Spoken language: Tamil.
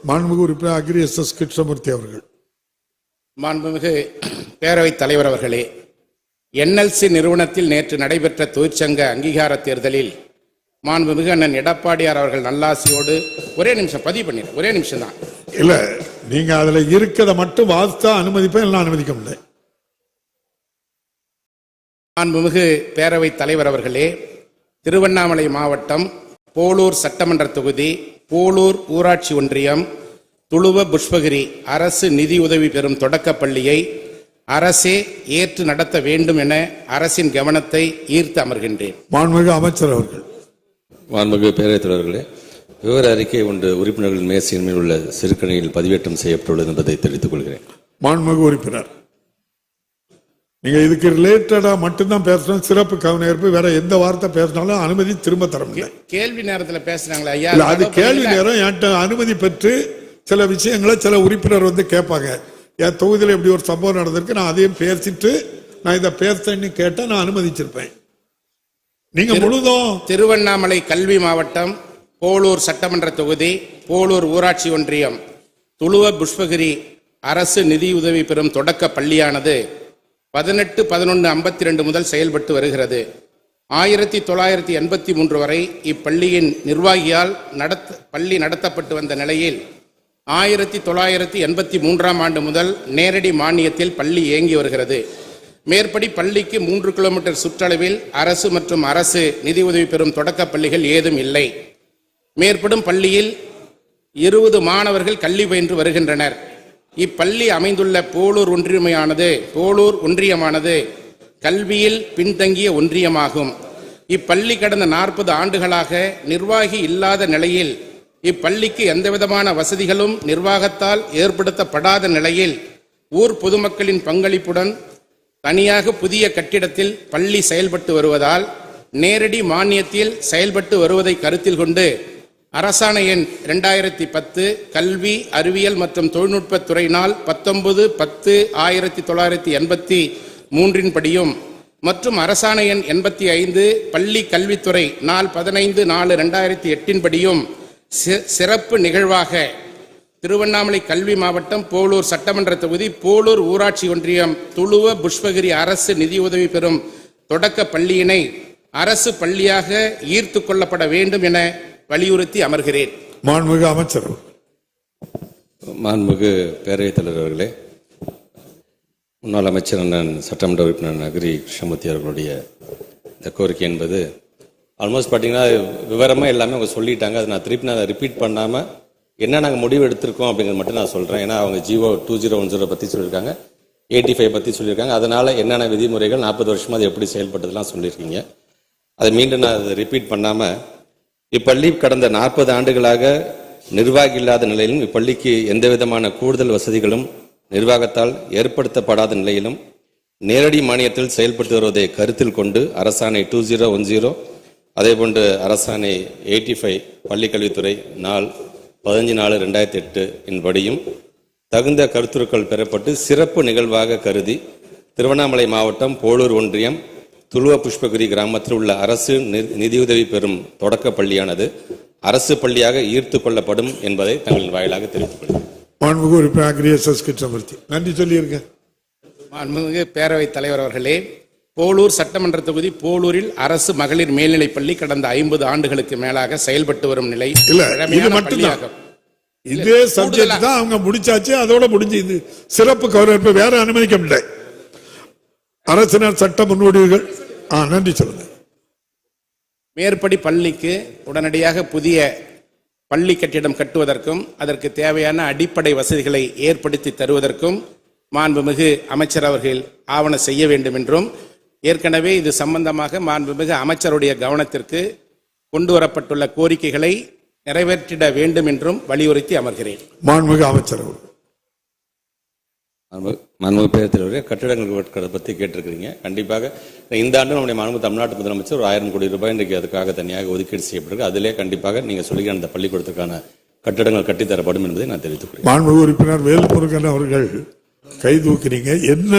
மாண்புமிகு உறுப்பினர் அக்ரி எஸ் கிருஷ்ணமூர்த்தி அவர்கள். மாண்புமிகு பேரவைத் தலைவர் அவர்களே, என்எல்சி நிறுவனத்தில் நேற்று நடைபெற்ற தொழிற்சங்க அங்கீகார தேர்தலில் மாண்புமிகு அண்ணன் எடப்பாடியார் அவர்கள் நல்லாசியோடு ஒரே நிமிஷம் பதிவு பண்ணி ஒரே நிமிஷம் தான் இல்ல, நீங்க அதுல இருக்கிறத மட்டும் வாசித்தா அனுமதிப்பேன், எல்லாம் அனுமதிக்க முடியல. மாண்புமிகு பேரவைத் தலைவர் அவர்களே, திருவண்ணாமலை மாவட்டம் போலூர் சட்டமன்ற தொகுதி போலூர் ஊராட்சி ஒன்றியம் துளுவ புஷ்பகிரி அரசு நிதி உதவி பெறும் தொடக்கப் பள்ளியை அரசே ஏற்று நடத்த வேண்டும் என அரசின் கவனத்தை ஈர்த்து அமர்கின்றேன். மாண்புமிகு அமைச்சர் அவர்கள். மாண்புமிகு பேரவைத் தலைவர்களே, விவர அறிக்கை ஒன்று உறுப்பினர்களின் மேசையின் மேல் உள்ள சிறுகணியில் பதிவேற்றம் செய்யப்பட்டுள்ளது என்பதை தெரிவித்துக் கொள்கிறேன். மாண்புமிகு உறுப்பினர், நீங்க இதுக்கு ரிலேட்டடா மட்டும்தான் பேசணும். சிறப்பு கவன ஈர்ப்பு வேற எந்த வார்த்தை பேசினாலும் அனுமதி திரும்ப தர முடியல. கேள்வி நேரத்தில் பேசுறாங்களா ஐயா? அது கேள்வி நேரம். என்கிட்ட அனுமதி பெற்று சில விஷயங்களை சில உறுப்பினர் வந்து கேட்பாங்க. என் தொகுதியில் இப்படி ஒரு சம்பவம் நடந்திருக்கு, நான் அதையும் பேசிட்டு நான் இதை பேசுறேன்னு கேட்டா நான் அனுமதிச்சிருப்பேன். நீங்க முழுதும் திருவண்ணாமலை கல்வி மாவட்டம் போலூர் சட்டமன்ற தொகுதி போலூர் ஊராட்சி ஒன்றியம் துளுவ புஷ்பகிரி அரசு நிதி உதவி பெறும் தொடக்க பள்ளியானது 18/11/52 முதல் செயல்பட்டு வருகிறது. 1983 வரை இப்பள்ளியின் நிர்வாகியால் பள்ளி நடத்தப்பட்டு வந்த நிலையில் 1983ஆம் ஆண்டு முதல் நேரடி மானியத்தில் பள்ளி இயங்கி வருகிறது. மேற்படி பள்ளிக்கு 3 கிலோமீட்டர் சுற்றளவில் அரசு மற்றும் அரசு நிதி உதவி பெறும் தொடக்க பள்ளிகள் ஏதும் இல்லை. மேற்படும் பள்ளியில் 20 மாணவர்கள் கல்வி பயின்று வருகின்றனர். இப்பள்ளி அமைந்துள்ள போலூர் ஒன்றியமானது கல்வியில் பின்தங்கிய ஒன்றியமாகும். இப்பள்ளி கடந்த 40 ஆண்டுகளாக நிர்வாகி இல்லாத நிலையில் இப்பள்ளிக்கு எந்தவிதமான வசதிகளும் நிர்வாகத்தால் ஏற்படுத்தப்படாத நிலையில் ஊர் பொதுமக்களின் பங்களிப்புடன் தனியாக புதிய கட்டிடத்தில் பள்ளி செயல்பட்டு வருவதால் நேரடி மானியத்தில் செயல்பட்டு வருவதை கருத்தில் கொண்டு அரசாணை எண் 2010 கல்வி அறிவியல் மற்றும் தொழில்நுட்பத் துறையினால் 19/10/1983 படியும் மற்றும் அரசாணை எண் 85 பள்ளி கல்வித்துறை நாள் 15/4/2008 படியும் சிறப்பு நிகழ்வாக திருவண்ணாமலை கல்வி மாவட்டம் போலூர் சட்டமன்ற தொகுதி போலூர் ஊராட்சி ஒன்றியம் துளுவ புஷ்பகிரி அரசு நிதி உதவி பெறும் தொடக்க பள்ளியினை அரசு பள்ளியாக ஈர்த்து கொள்ளப்பட வேண்டும் என வலியுறுத்தி அமர்கிறேன். மாண்புமிகு அமைச்சர். மாண்புமிகு பேரவைத் தலைவர் அவர்களே, முன்னாள் அமைச்சர் அண்ணன் சட்டமன்ற உறுப்பினர் அக்ரி கிருஷ்ணமூர்த்தி அவர்களுடைய இந்த கோரிக்கை என்பது ஆல்மோஸ்ட் பார்த்தீங்கன்னா விவரமாக எல்லாமே அவங்க சொல்லிட்டாங்க. அதை நான் திருப்பி ரிப்பீட் பண்ணாமல் என்ன நாங்கள் முடிவு எடுத்திருக்கோம் அப்படிங்கிறது மட்டும் நான் சொல்கிறேன். ஏன்னா அவங்க ஜிஓ 2010 பற்றி சொல்லியிருக்காங்க, 85 பற்றி சொல்லியிருக்காங்க. அதனால் என்னென்ன விதிமுறைகள் 40 வருஷமாக அது எப்படி செயல்பட்டதெல்லாம் சொல்லியிருக்கீங்க. அதை மீண்டும் நான் அதை ரிப்பீட் பண்ணாமல், இப்பள்ளி கடந்த 40 ஆண்டுகளாக நிர்வாகி இல்லாத நிலையிலும் இப்பள்ளிக்கு எந்த விதமான கூடுதல் வசதிகளும் நிர்வாகத்தால் ஏற்படுத்தப்படாத நிலையிலும் நேரடி மானியத்தில் செயல்பட்டு வருவதை கருத்தில் கொண்டு அரசாணை 2010 அதேபோன்று அரசாணை 85 பள்ளி கல்வித்துறை நாள் 15/4/2008 இன்படியும் தகுந்த கருத்துருக்கள் பெறப்பட்டு சிறப்பு நிகழ்வாக கருதி திருவண்ணாமலை மாவட்டம் போலூர் ஒன்றியம் துளுவ புஷ்பகிரி கிராமத்தில் உள்ள அரசு நிதியுதவி பெறும் தொடக்க பள்ளியானது அரசு பள்ளியாக ஈர்த்து கொள்ளப்படும் என்பதை தங்கள் வாயிலாக தெரிவித்துக் கொள்கிறேன். மாண்புமிகு உறுப்பினர் அக்ரி எஸ் கிருஷ்ணமூர்த்தி நன்றி சொல்லியிருக்க. மாண்புமிகு பேரவைத் தலைவர் அவர்களே, போலூர் சட்டமன்ற தொகுதி போலூரில் அரசு மகளிர் மேல்நிலைப் பள்ளி கடந்த 50 ஆண்டுகளுக்கு மேலாக செயல்பட்டு வரும் நிலை பள்ளியாகும். இதே சப்ஜெக்ட் தான் அவங்க முடிச்சாச்சு, அதோட முடிஞ்சு. இது சிறப்பு கவர்ப்பு வேற அனுமதிக்க முடியல. அரசினர் சட்ட முன்வடிவுகள். நன்றி சொல்லுங்க. மேற்படி பள்ளிக்கு உடனடியாக புதிய பள்ளி கட்டிடம் கட்டுவதற்கும் அதற்கு தேவையான அடிப்படை வசதிகளை ஏற்படுத்தி தருவதற்கும் மாண்புமிகு அமைச்சர் அவர்கள் ஆவணம் செய்ய வேண்டும் என்றும், ஏற்கனவே இது சம்பந்தமாக மாண்புமிகு அமைச்சருடைய கவனத்திற்கு கொண்டு வரப்பட்டுள்ள கோரிக்கைகளை நிறைவேற்றிட வேண்டும் என்றும் வலியுறுத்தி அமர்கிறேன். மாண்புமிகு அமைச்சர். மாண்புமிகு பேரவைத் தலைவரே, கட்டிடங்கள் பற்றி கேட்டிருக்கிறீங்க. கண்டிப்பாக இந்த ஆண்டு நம்முடைய மாண்புமிகு தமிழ்நாட்டு முதலமைச்சர் ஒரு 1000 கோடி ரூபாய் இன்றைக்கு அதுக்காக தனியாக ஒதுக்கீடு செய்யப்பட்டிருக்கு. அதிலே கண்டிப்பாக நீங்கள் சொல்லுகிற அந்த பள்ளிக்கூடத்துக்கான கட்டிடங்கள் கட்டித்தரப்படும் என்பதை நான் தெரிவித்துக் கொள்கிறேன். மாண்புமிகு உறுப்பினர் வேல்முருகன் அவர்கள் கை தூக்குறீங்க. என்ன